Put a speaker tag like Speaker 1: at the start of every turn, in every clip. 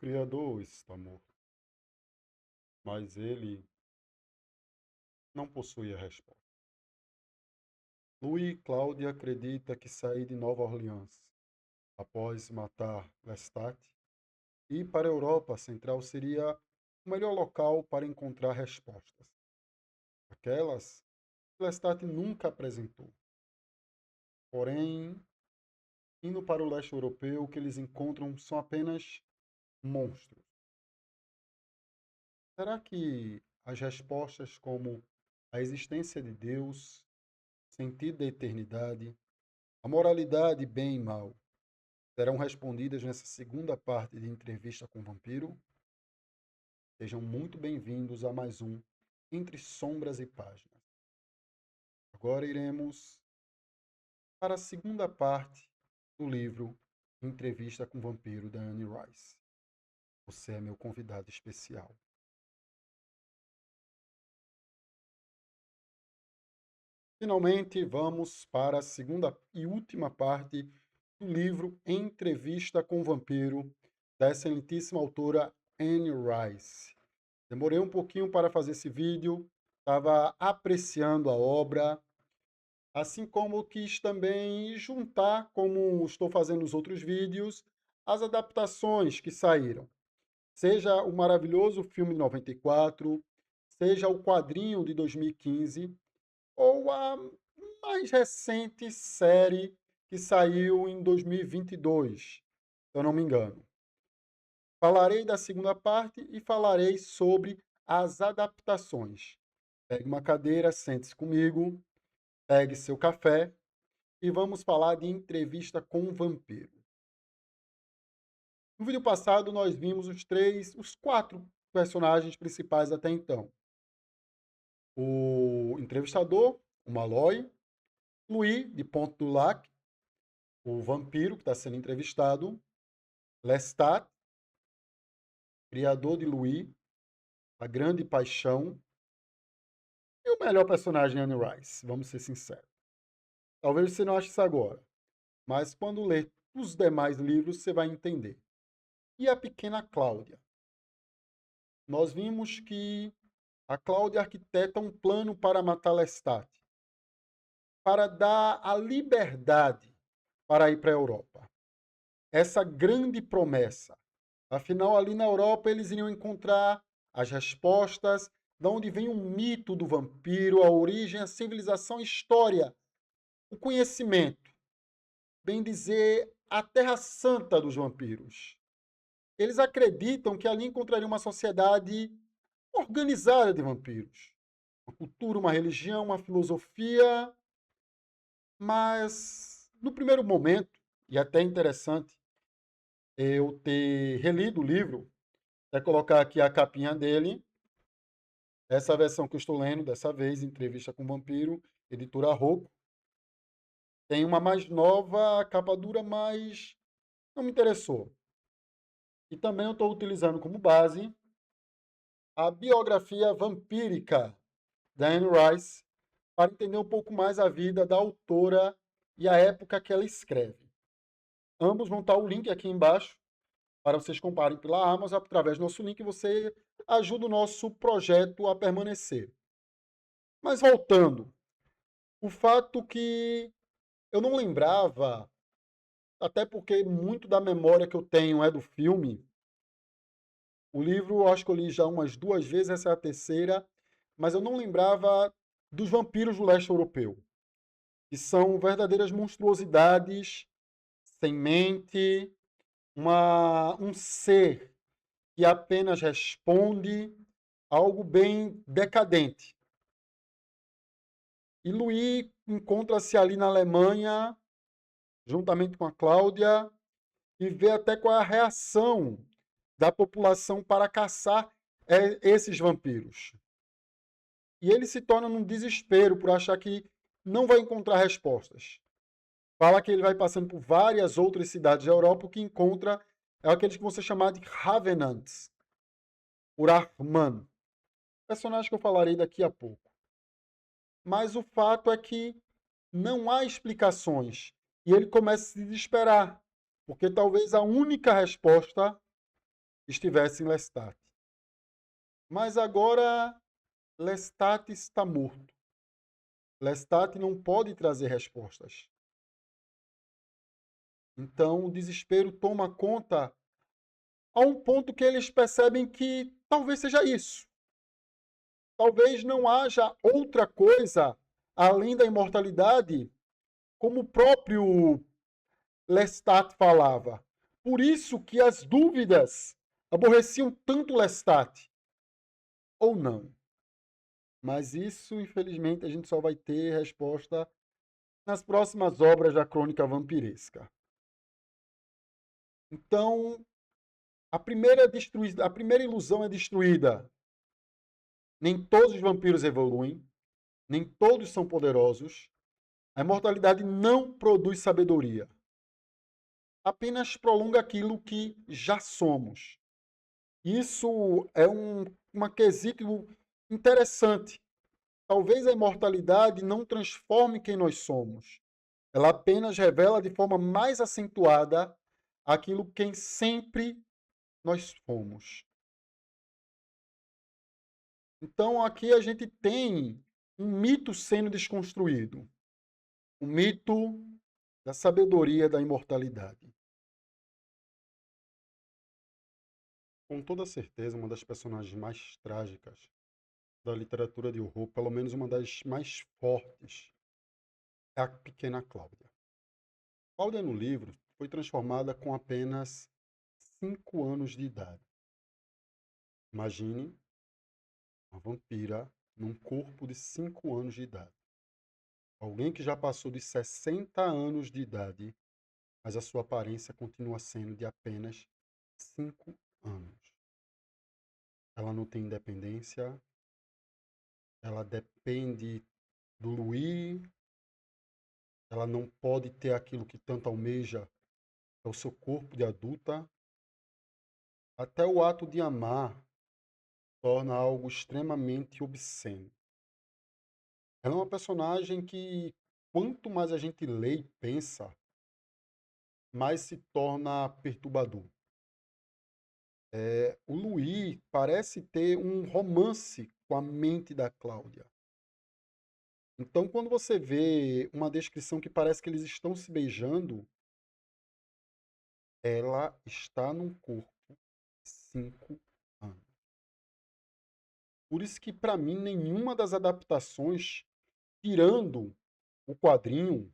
Speaker 1: Criador está morto, mas ele não possui a resposta. Louis Claude acredita que sair de Nova Orleans após matar Lestat e ir para a Europa Central seria o melhor local para encontrar respostas. Aquelas que Lestat nunca apresentou. Porém, indo para o leste europeu, o que eles encontram são apenas monstros. Será que as respostas como a existência de Deus, sentido da eternidade, a moralidade, bem e mal, serão respondidas nessa segunda parte de Entrevista com o Vampiro? Sejam muito bem-vindos a mais um Entre Sombras e Páginas. Agora iremos para a segunda parte do livro Entrevista com o Vampiro, da Anne Rice. Você é meu convidado especial. Finalmente, vamos para a segunda e última parte do livro Entrevista com o Vampiro, da excelentíssima autora Anne Rice. Demorei um pouquinho para fazer esse vídeo, estava apreciando a obra, assim como quis também juntar, como estou fazendo nos outros vídeos, as adaptações que saíram. Seja o maravilhoso filme de 94, seja o quadrinho de 2015, ou a mais recente série que saiu em 2022, se eu não me engano. Falarei da segunda parte e falarei sobre as adaptações. Pegue uma cadeira, sente-se comigo, pegue seu café e vamos falar de Entrevista com o Vampiro. No vídeo passado, nós vimos os quatro personagens principais até então. O entrevistador, o Malloy, Louis, de Ponte du Lac, o vampiro que está sendo entrevistado, Lestat, criador de Louis, a grande paixão, e o melhor personagem, Anne Rice, vamos ser sinceros. Talvez você não ache isso agora, mas quando ler os demais livros você vai entender. E a pequena Cláudia? Nós vimos que a Cláudia arquiteta um plano para matar Lestat, para dar a liberdade para ir para a Europa. Essa grande promessa. Afinal, ali na Europa, eles iriam encontrar as respostas de onde vem o mito do vampiro, a origem, a civilização, a história, o conhecimento. Bem dizer, a terra santa dos vampiros. Eles acreditam que ali encontrariam uma sociedade organizada de vampiros. Uma cultura, uma religião, uma filosofia. Mas, no primeiro momento, e até interessante eu ter relido o livro, é colocar aqui a capinha dele, essa versão que eu estou lendo, dessa vez, Entrevista com o Vampiro, editora Rocco. Tem uma mais nova, capa dura, mas não me interessou. E também eu estou utilizando como base a biografia vampírica da Anne Rice, para entender um pouco mais a vida da autora e a época que ela escreve. Ambos vão estar o link aqui embaixo, para vocês comprarem pela Amazon. Através do nosso link, você ajuda o nosso projeto a permanecer. Mas voltando, o fato que eu não lembrava, até porque muito da memória que eu tenho é do filme. O livro eu acho que eu li já umas 2 vezes, essa é a terceira, mas eu não lembrava dos vampiros do leste europeu, que são verdadeiras monstruosidades, sem mente, um ser que apenas responde a algo bem decadente. E Louis encontra-se ali na Alemanha, juntamente com a Cláudia, e vê até qual é a reação da população para caçar esses vampiros. E ele se torna num desespero por achar que não vai encontrar respostas. Fala que ele vai passando por várias outras cidades da Europa, o que encontra é aqueles que vão ser chamados de Ravenants, por Armand, personagem que eu falarei daqui a pouco. Mas o fato é que não há explicações. E ele começa a se desesperar, porque talvez a única resposta estivesse em Lestat. Mas agora Lestat está morto. Lestat não pode trazer respostas. Então o desespero toma conta a um ponto que eles percebem que talvez seja isso. Talvez não haja outra coisa além da imortalidade, como o próprio Lestat falava. Por isso que as dúvidas aborreciam tanto Lestat. Ou não. Mas isso, infelizmente, a gente só vai ter resposta nas próximas obras da crônica vampiresca. Então, a primeira ilusão é destruída. Nem todos os vampiros evoluem, nem todos são poderosos. A imortalidade não produz sabedoria. Apenas prolonga aquilo que já somos. Isso é uma quesito interessante. Talvez a imortalidade não transforme quem nós somos. Ela apenas revela de forma mais acentuada aquilo quem sempre nós fomos. Então aqui a gente tem um mito sendo desconstruído. O mito da sabedoria da imortalidade. Com toda certeza, uma das personagens mais trágicas da literatura de horror, pelo menos uma das mais fortes, é a pequena Cláudia. Cláudia, no livro, foi transformada com apenas 5 anos de idade. Imagine uma vampira num corpo de 5 anos de idade. Alguém que já passou de 60 anos de idade, mas a sua aparência continua sendo de apenas 5 anos. Ela não tem independência, ela depende do Louis, ela não pode ter aquilo que tanto almeja, é o seu corpo de adulta. Até o ato de amar torna algo extremamente obsceno. Ela é uma personagem que, quanto mais a gente lê e pensa, mais se torna perturbador. O Louis parece ter um romance com a mente da Cláudia. Então, quando você vê uma descrição que parece que eles estão se beijando, ela está num corpo de 5 anos. Por isso que, para mim, nenhuma das adaptações, tirando o quadrinho,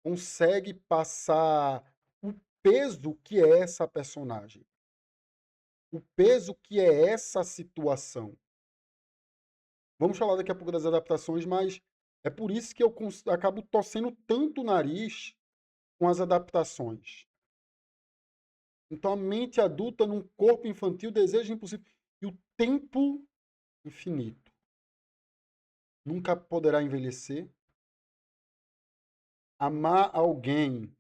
Speaker 1: consegue passar o peso que é essa personagem. O peso que é essa situação. Vamos falar daqui a pouco das adaptações, mas é por isso que eu acabo torcendo tanto o nariz com as adaptações. Então, a mente adulta num corpo infantil, desejo impossível. E o tempo infinito. Nunca poderá envelhecer. Amar alguém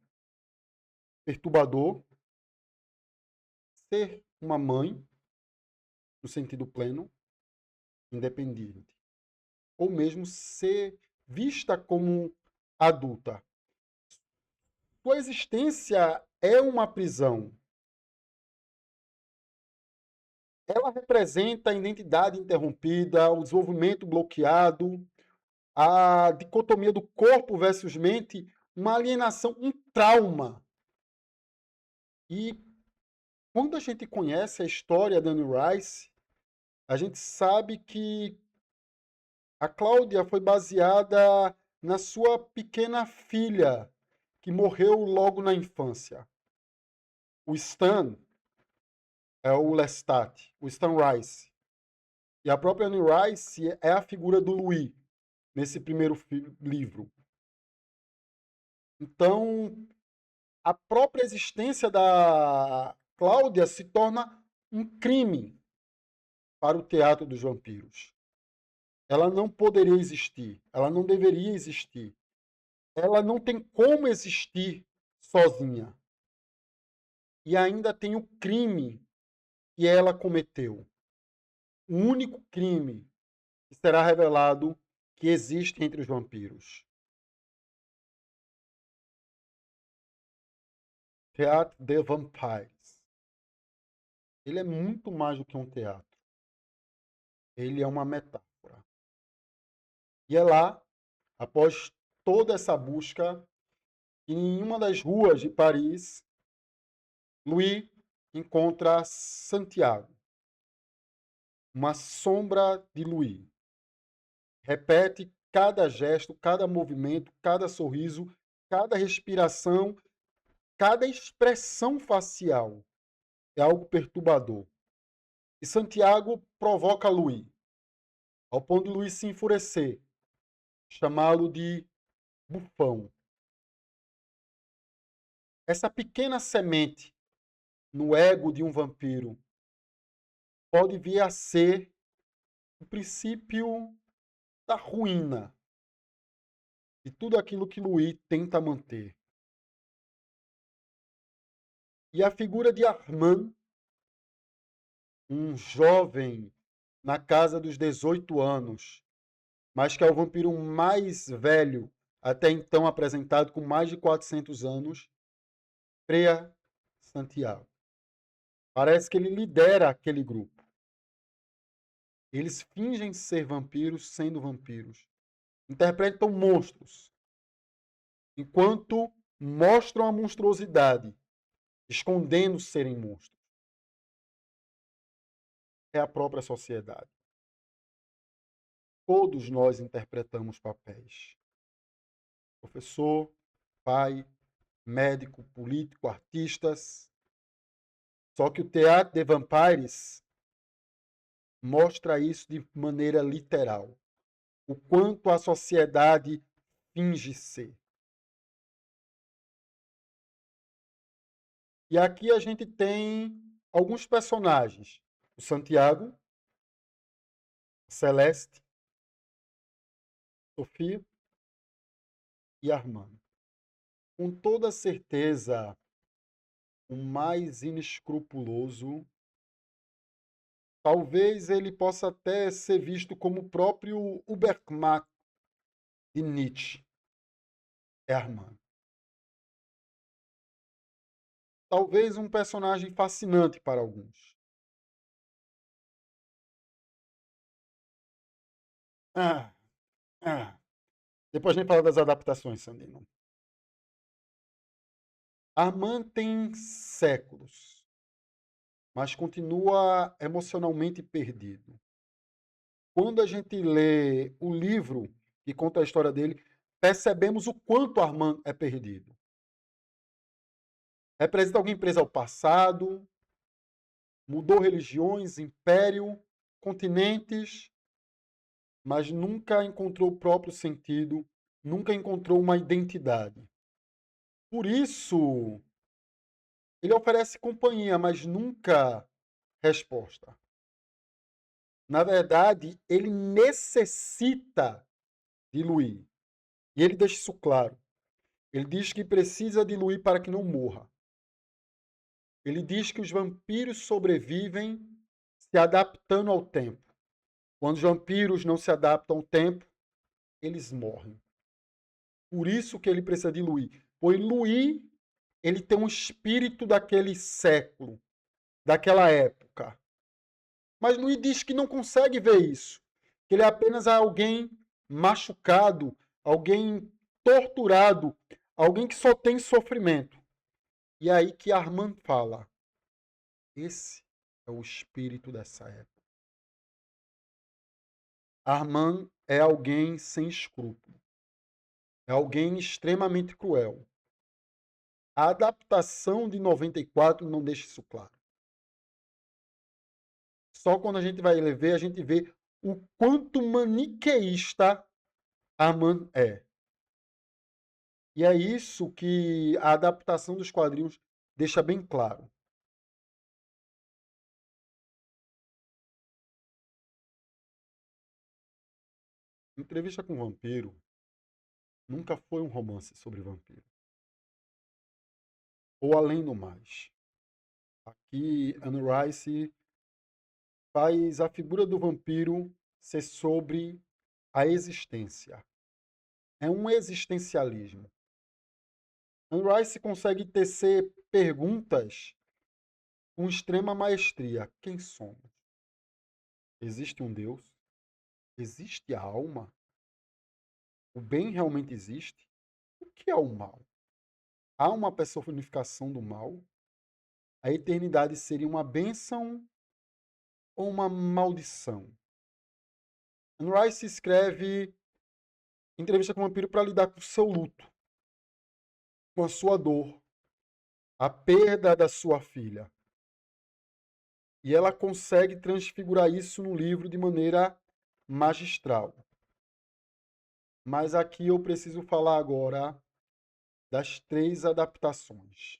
Speaker 1: perturbador. Ser uma mãe, no sentido pleno, independente. Ou mesmo ser vista como adulta. Sua existência é uma prisão. Ela representa a identidade interrompida, o desenvolvimento bloqueado, a dicotomia do corpo versus mente, uma alienação, um trauma. E quando a gente conhece a história da Anne Rice, a gente sabe que a Cláudia foi baseada na sua pequena filha, que morreu logo na infância. O Stan é o Lestat, o Stan Rice. E a própria Anne Rice é a figura do Louis, nesse primeiro livro. Então, a própria existência da Cláudia se torna um crime para o teatro dos vampiros. Ela não poderia existir, ela não deveria existir. Ela não tem como existir sozinha. E ainda tem o crime que ela cometeu. O único crime que será revelado que existe entre os vampiros. Theatre des Vampires. ele é muito mais do que um teatro. Ele é uma metáfora. E é lá, após toda essa busca, em uma das ruas de Paris, Louis encontra Santiago, uma sombra de Louis. Repete cada gesto, cada movimento, cada sorriso, cada respiração, cada expressão facial. É algo perturbador. E Santiago provoca Louis, ao ponto de Louis se enfurecer, chamá-lo de bufão. Essa pequena semente no ego de um vampiro pode vir a ser o princípio da ruína de tudo aquilo que Louis tenta manter. E a figura de Armand, um jovem na casa dos 18 anos, mas que é o vampiro mais velho até então apresentado, com mais de 400 anos, freia Santiago. Parece que ele lidera aquele grupo. Eles fingem ser vampiros sendo vampiros. Interpretam monstros, enquanto mostram a monstruosidade, escondendo serem monstros. É a própria sociedade. Todos nós interpretamos papéis. Professor, pai, médico, político, artistas. Só que o Teatro de Vampires mostra isso de maneira literal. O quanto a sociedade finge ser. E aqui a gente tem alguns personagens. O Santiago, Celeste, Sofia e Armando. Com toda certeza, o mais inescrupuloso, talvez ele possa até ser visto como o próprio Ubermatt de Nietzsche. É Armando. Talvez um personagem fascinante para alguns. Ah, ah. Depois a gente fala das adaptações, Sandino. Armand tem séculos, mas continua emocionalmente perdido. Quando a gente lê o livro que conta a história dele, percebemos o quanto Armand é perdido. Representa alguém preso ao passado, mudou religiões, império, continentes, mas nunca encontrou o próprio sentido, nunca encontrou uma identidade. Por isso, ele oferece companhia, mas nunca resposta. Na verdade, ele necessita de Louis. E ele deixa isso claro. Ele diz que precisa de Louis para que não morra. Ele diz que os vampiros sobrevivem se adaptando ao tempo. Quando os vampiros não se adaptam ao tempo, eles morrem. Por isso que ele precisa de Louis. Pois Louis, ele tem um espírito daquele século, daquela época. Mas Louis diz que não consegue ver isso. Que ele é apenas alguém machucado, alguém torturado, alguém que só tem sofrimento. E é aí que Armand fala: esse é o espírito dessa época. Armand é alguém sem escrúpulo. É alguém extremamente cruel. A adaptação de 94 não deixa isso claro. Só quando a gente vai ver, a gente vê o quanto maniqueísta Armand é. E é isso que a adaptação dos quadrinhos deixa bem claro. Entrevista com o Vampiro nunca foi um romance sobre vampiro. Ou além do mais. Aqui, Anne Rice faz a figura do vampiro ser sobre a existência. É um existencialismo. Anne Rice consegue tecer perguntas com extrema maestria. Quem somos? Existe um Deus? Existe a alma? O bem realmente existe? O que é o mal? Há uma personificação do mal? A eternidade seria uma bênção ou uma maldição? Anne Rice escreve Entrevista com o Vampiro para lidar com o seu luto, com a sua dor, a perda da sua filha. E ela consegue transfigurar isso no livro de maneira magistral. Mas aqui eu preciso falar agora das 3 adaptações.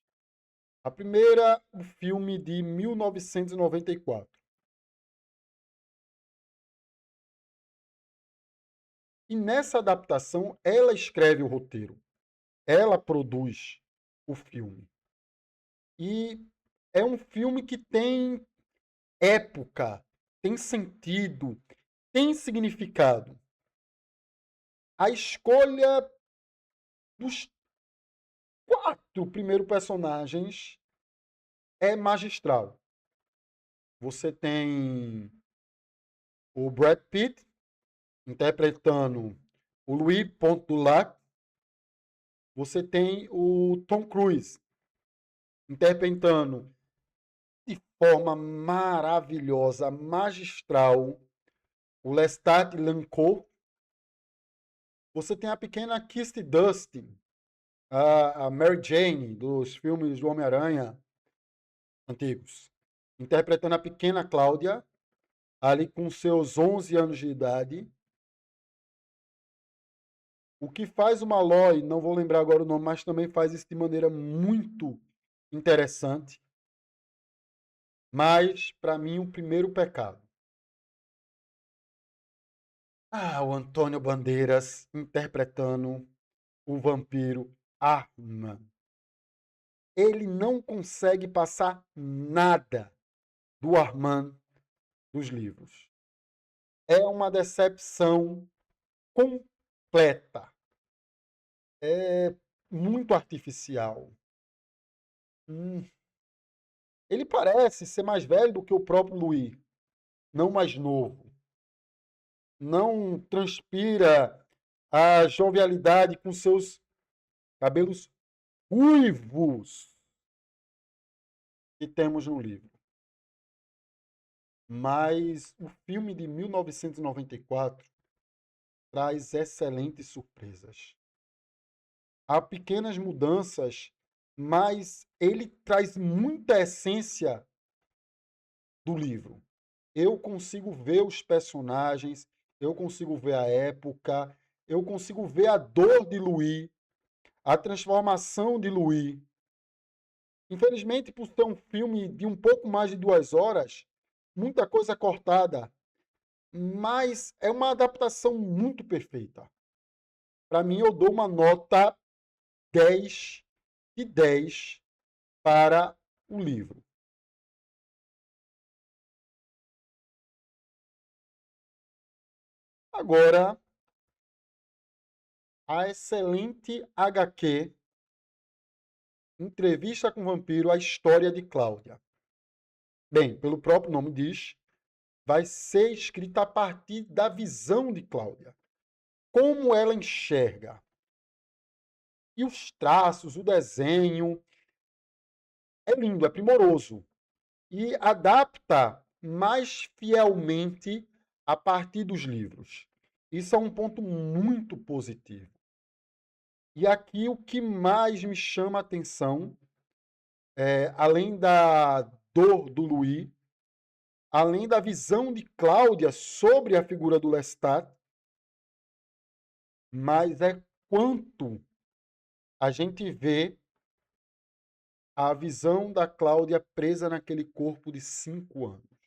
Speaker 1: A primeira, o filme de 1994. E nessa adaptação, ela escreve o roteiro. Ela produz o filme. E é um filme que tem época, tem sentido, tem significado. A escolha dos 4 primeiros personagens é magistral. Você tem o Brad Pitt interpretando o Louis Pontdulac. Você tem o Tom Cruise interpretando de forma maravilhosa, magistral, o Lestat Lancourt. Você tem a pequena Kirsten Dunst, a Mary Jane dos filmes do Homem-Aranha antigos, interpretando a pequena Cláudia, ali com seus 11 anos de idade. O que faz o Malloy, não vou lembrar agora o nome, mas também faz isso de maneira muito interessante. Mas, para mim, o primeiro pecado. O Antônio Bandeiras interpretando o vampiro Arman. Ele não consegue passar nada do Arman dos livros. É uma decepção completa. É muito artificial. Ele parece ser mais velho do que o próprio Louis, não mais novo. Não transpira a jovialidade com seus cabelos ruivos que temos no livro. Mas o filme de 1994 traz excelentes surpresas. Há pequenas mudanças, mas ele traz muita essência do livro. Eu consigo ver os personagens, eu consigo ver a época, eu consigo ver a dor de Louis, a transformação de Louis. Infelizmente, por ser um filme de um pouco mais de 2 horas, muita coisa cortada, mas é uma adaptação muito perfeita. Para mim, eu dou uma nota 10 de 10 para o livro. Agora, a excelente HQ Entrevista com o Vampiro, a história de Cláudia. Bem, pelo próprio nome diz, vai ser escrita a partir da visão de Cláudia. Como ela enxerga. E os traços, o desenho, é lindo, é primoroso. E adapta mais fielmente a partir dos livros. Isso é um ponto muito positivo. E aqui o que mais me chama a atenção, além da dor do Louis, além da visão de Cláudia sobre a figura do Lestat, mas é quanto a gente vê a visão da Cláudia presa naquele corpo de 5 anos.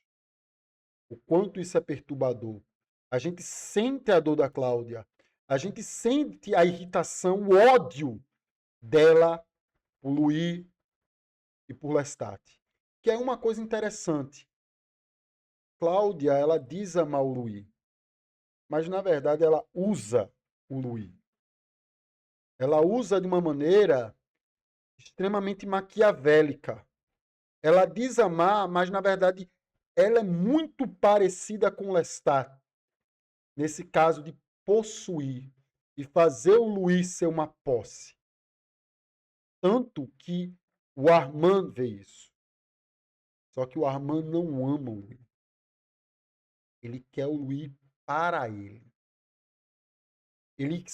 Speaker 1: O quanto isso é perturbador. A gente sente a dor da Cláudia, a gente sente a irritação, o ódio dela por Louis e por Lestat. Que é uma coisa interessante. Cláudia, ela diz amar o Louis, mas na verdade ela usa o Louis. Ela usa de uma maneira extremamente maquiavélica. ela diz amar, mas na verdade ela é muito parecida com Lestat, nesse caso de possuir e fazer o Louis ser uma posse. Tanto que o Armand vê isso. Só que o Armand não ama o Louis. Ele quer o Louis para ele. Ele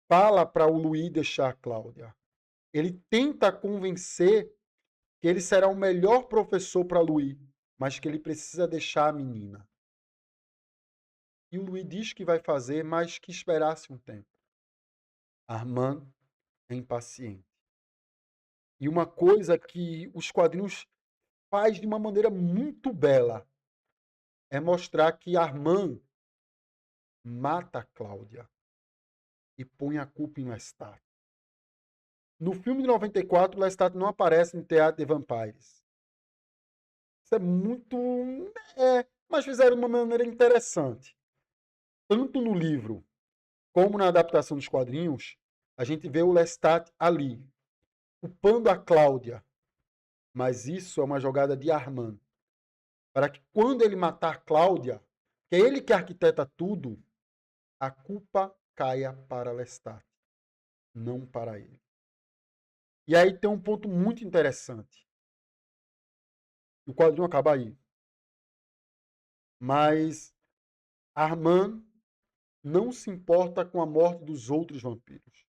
Speaker 1: fala para o Louis deixar a Cláudia. Ele tenta convencer que ele será o melhor professor para Louis, mas que ele precisa deixar a menina. E o Louis diz que vai fazer, mas que esperasse um tempo. Armand é impaciente. E uma coisa que os quadrinhos faz de uma maneira muito bela é mostrar que Armand mata a Cláudia e põe a culpa em Lestat. No filme de 94, Lestat não aparece no Teatro de Vampires. Isso é muito... mas fizeram de uma maneira interessante. Tanto no livro como na adaptação dos quadrinhos, a gente vê o Lestat ali, culpando a Cláudia. Mas isso é uma jogada de Armand. Para que quando ele matar Cláudia, que é ele que arquiteta tudo, a culpa caia para Lestat, não para ele. E aí tem um ponto muito interessante. O quadrinho acaba aí. Mas Armand não se importa com a morte dos outros vampiros.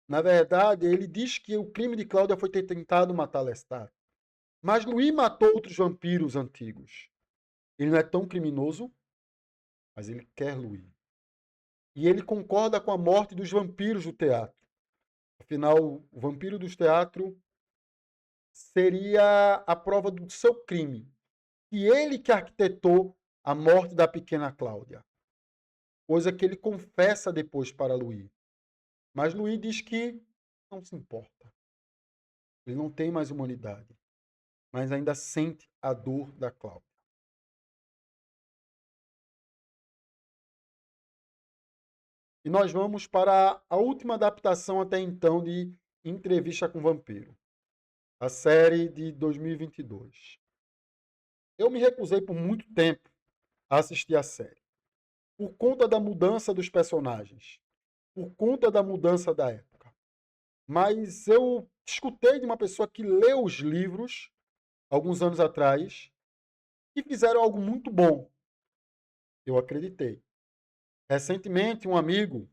Speaker 1: Na verdade, ele diz que o crime de Cláudia foi ter tentado matar Lestat. Mas Louis matou outros vampiros antigos. Ele não é tão criminoso, mas ele quer Louis. E ele concorda com a morte dos vampiros do teatro. Afinal, o vampiro do teatro seria a prova do seu crime. E ele que arquitetou a morte da pequena Cláudia. Coisa que ele confessa depois para Louis. Mas Louis diz que não se importa. Ele não tem mais humanidade. Mas ainda sente a dor da Cláudia. E nós vamos para a última adaptação até então de Entrevista com o Vampiro. A série de 2022. Eu me recusei por muito tempo a assistir a série. Por conta da mudança dos personagens. Por conta da mudança da época. Mas eu escutei de uma pessoa que leu os livros, alguns anos atrás, e fizeram algo muito bom. Eu acreditei. Recentemente, um amigo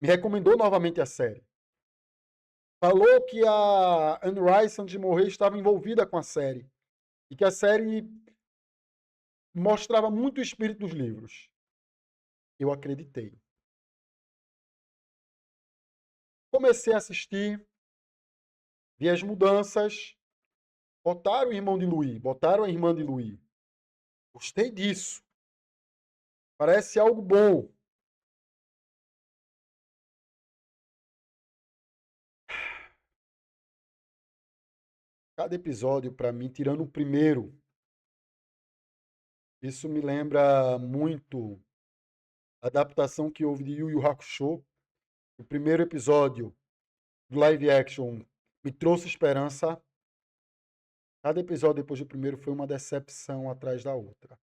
Speaker 1: me recomendou novamente a série. Falou que a Anne Rice, antes de morrer, estava envolvida com a série. E que a série mostrava muito o espírito dos livros. Eu acreditei. Comecei a assistir, vi as mudanças, botaram o irmão de Louis, botaram a irmã de Louis. Gostei disso. Parece algo bom. Cada episódio, para mim, tirando o primeiro, isso me lembra muito a adaptação que houve de Yu Yu Hakusho. O primeiro episódio do live action me trouxe esperança. Cada episódio depois do primeiro foi uma decepção atrás da outra.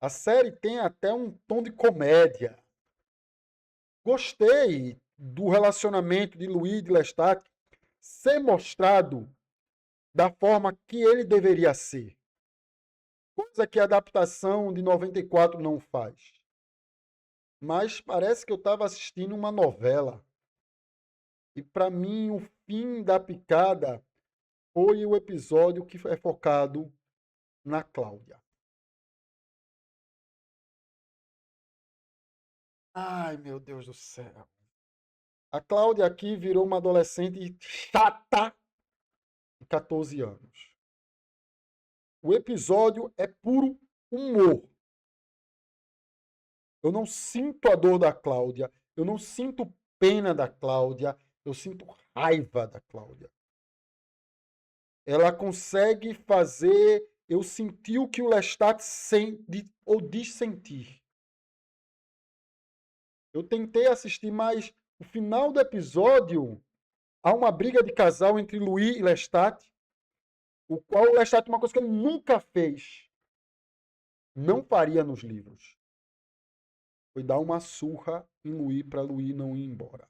Speaker 1: A série tem até um tom de comédia. Gostei do relacionamento de Louis e de Lestat ser mostrado da forma que ele deveria ser. Coisa que a adaptação de 94 não faz. Mas parece que eu estava assistindo uma novela. E para mim, o fim da picada foi o episódio que é focado na Cláudia. Ai, meu Deus do céu. A Cláudia aqui virou uma adolescente chata de 14 anos. O episódio é puro humor. Eu não sinto a dor da Cláudia, eu não sinto pena da Cláudia, eu sinto raiva da Cláudia. Ela consegue fazer eu sentir o que o Lestat sente ou diz sentir. Eu tentei assistir, mas no final do episódio há uma briga de casal entre Louis e Lestat o qual o Lestat, uma coisa que ele nunca fez, não faria nos livros, foi dar uma surra em Louis para Louis não ir embora.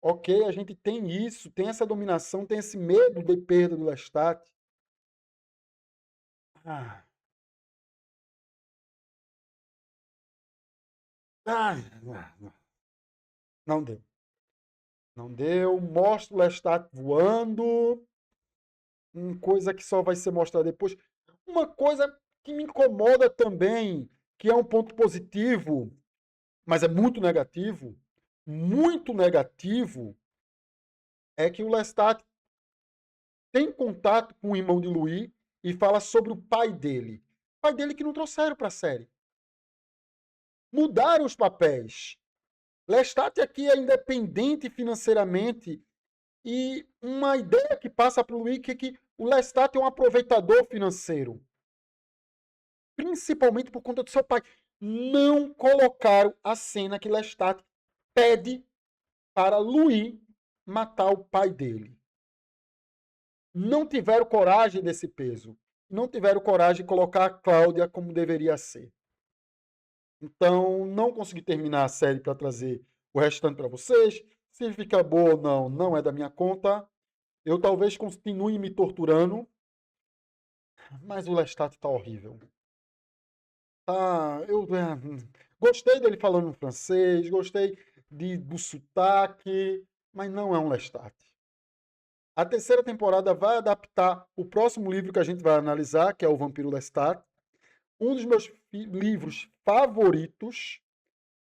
Speaker 1: Ok, a gente tem isso, tem essa dominação, tem esse medo de perda do Lestat. Ah, não deu. Não deu. Mostra o Lestat voando. Coisa que só vai ser mostrada depois. Uma coisa que me incomoda também, que é um ponto positivo, mas é muito negativo, é que o Lestat tem contato com o irmão de Louis e fala sobre o pai dele. O pai dele que não trouxeram para a série. Mudaram os papéis. Lestat aqui é independente financeiramente e uma ideia que passa para o Louis é que o Lestat é um aproveitador financeiro. Principalmente por conta do seu pai. Não colocaram a cena que Lestat pede para Louis matar o pai dele. Não tiveram coragem desse peso. Não tiveram coragem de colocar a Cláudia como deveria ser. Então, não consegui terminar a série para trazer o restante para vocês. Se fica boa ou não, não é da minha conta. Eu talvez continue me torturando, mas o Lestat tá horrível. Tá, gostei dele falando francês, gostei do sotaque, mas não é um Lestat. A terceira temporada vai adaptar o próximo livro que a gente vai analisar, que é o Vampiro Lestat. Um dos meus livros favoritos,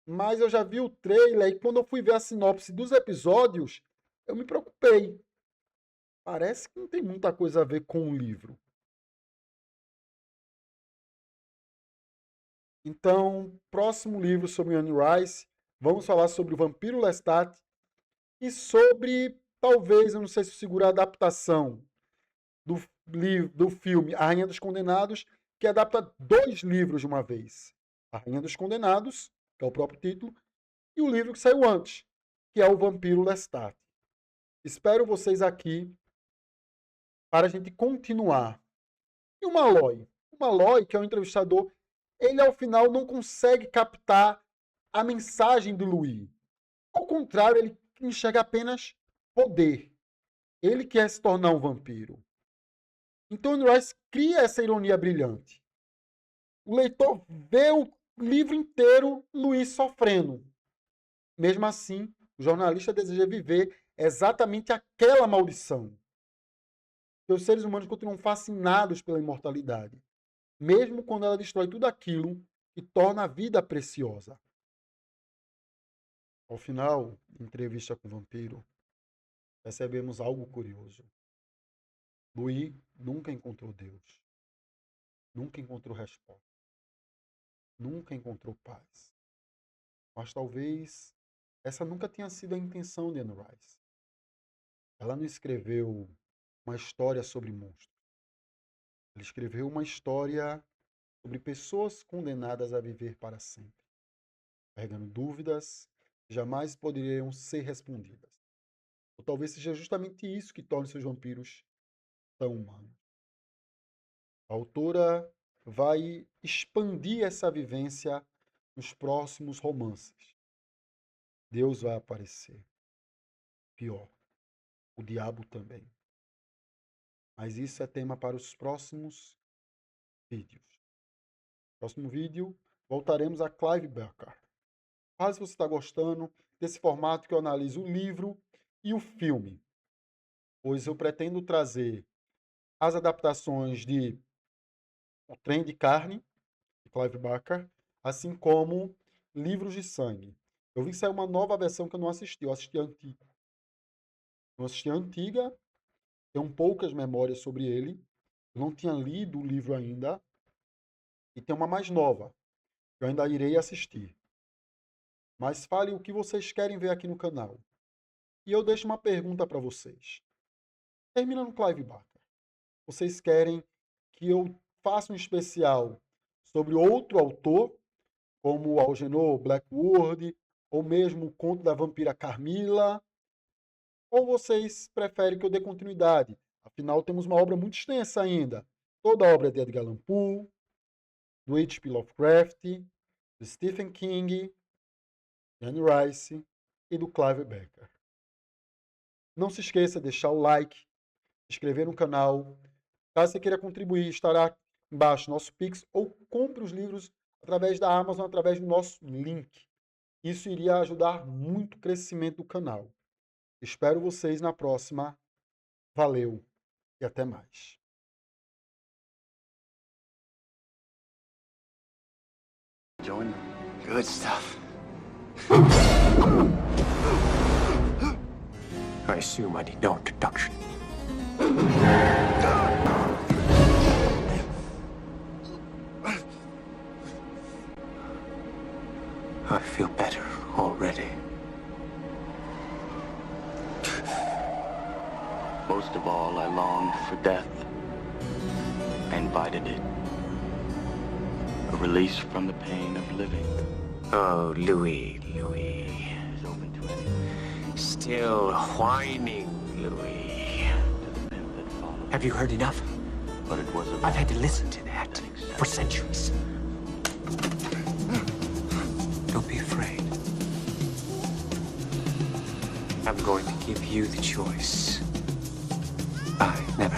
Speaker 1: mas eu já vi o trailer e quando eu fui ver a sinopse dos episódios, eu me preocupei. Parece que não tem muita coisa a ver com o livro. Então, próximo livro sobre Anne Rice, vamos falar sobre o Vampiro Lestat e sobre, talvez, eu não sei se segura a adaptação do filme A Rainha dos Condenados, que adapta 2 livros de uma vez. A Rainha dos Condenados, que é o próprio título, e o livro que saiu antes, que é o Vampiro Lestat. Espero vocês aqui para a gente continuar. E o Malloy? O Malloy, que é o entrevistador, ele ao final não consegue captar a mensagem do Louis. Ao contrário, ele enxerga apenas poder. Ele quer se tornar um vampiro. Então, Anne Rice cria essa ironia brilhante. O leitor vê o livro inteiro Louis sofrendo. Mesmo assim, o jornalista deseja viver exatamente aquela maldição. Os seres humanos continuam fascinados pela imortalidade, mesmo quando ela destrói tudo aquilo que torna a vida preciosa. Ao final, em entrevista com o vampiro, percebemos algo curioso. Louis nunca encontrou Deus. Nunca encontrou resposta. Nunca encontrou paz. Mas talvez essa nunca tenha sido a intenção de Anne Rice. Ela não escreveu uma história sobre monstros. Ela escreveu uma história sobre pessoas condenadas a viver para sempre, carregando dúvidas que jamais poderiam ser respondidas. Ou talvez seja justamente isso que torne seus vampiros tão humanos. A autora vai expandir essa vivência nos próximos romances. Deus vai aparecer. Pior, o diabo também. Mas isso é tema para os próximos vídeos. No próximo vídeo, voltaremos a Clive Barker. Caso você está gostando desse formato que eu analiso o livro e o filme, pois eu pretendo trazer as adaptações de O Trem de Carne, de Clive Barker, assim como Livros de Sangue. Eu vi que saiu uma nova versão que eu não assisti, eu assisti a antiga. Eu assisti a antiga, tenho poucas memórias sobre ele, eu não tinha lido o livro ainda, e tem uma mais nova, que eu ainda irei assistir. Mas fale o que vocês querem ver aqui no canal. E eu deixo uma pergunta para vocês. Terminando Clive Barker, vocês querem que eu faça um especial sobre outro autor, como Algernon Blackwood, ou mesmo o Conto da Vampira Carmila? Ou vocês preferem que eu dê continuidade Afinal, temos uma obra muito extensa ainda. Toda a obra de Edgar Allan Poe, do H.P. Lovecraft, do Stephen King, Anne Rice e do Clive Barker. Não se esqueça de deixar o like, se inscrever no canal. Caso você queira contribuir, estará embaixo nosso Pix ou compre os livros através da Amazon, através do nosso link. Isso iria ajudar muito o crescimento do canal. Espero vocês na próxima. Valeu e até mais.
Speaker 2: Join them. Good stuff.
Speaker 3: I assume I need no introduction. I feel better already.
Speaker 2: Most of all, I longed for death. I invited it. A release from the pain of living.
Speaker 3: Oh, Louis.
Speaker 2: Is open to anyone.
Speaker 3: Still whining, Louis.
Speaker 2: To the men that follow.
Speaker 3: Have you heard enough?
Speaker 2: But it was a
Speaker 3: I've had to listen to that for centuries. Don't be afraid. I'm going to give you the choice. I never